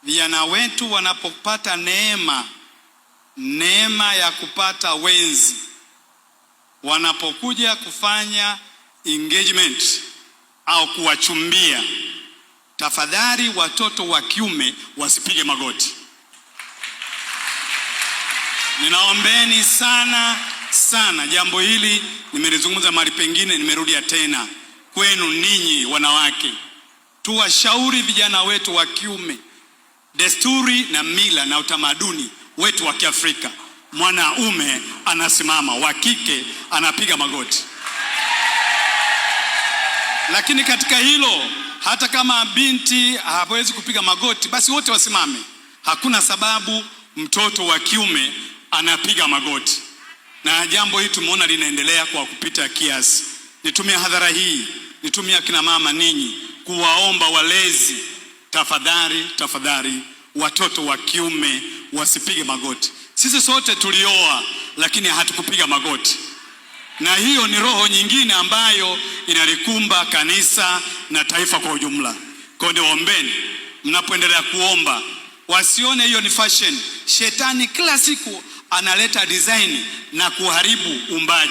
vijana wetu wanapopata neema ya kupata wenzi, wanapokuja kufanya engagement au kuwachumbia, tafadhali watoto wa kiume wasipige magoti. Ninaombeni sana sana, jambo hili nimelizungumza mahali pengine, nimerudia tena kwenu ninyi wanawake. Tuwashauri vijana wetu wa kiume, desturi na mila na utamaduni wetu wa Kiafrika, mwanaume anasimama, wa kike anapiga magoti. Lakini katika hilo, hata kama binti hawezi kupiga magoti, basi wote wasimame. Hakuna sababu mtoto wa kiume anapiga magoti. Na jambo hili tumeona linaendelea kwa kupita kiasi. Nitumia hadhara hii, nitumia kina mama ninyi kuwaomba walezi, tafadhali watoto wa kiume wasipige magoti. Sisi sote tulioa lakini hatukupiga magoti. Na hiyo ni roho nyingine ambayo inalikumba kanisa na taifa kwa ujumla. Kwa hiyo ombeni, mnapoendelea kuomba, wasione hiyo ni fashion. Shetani kila siku analeta design na kuharibu umbaji.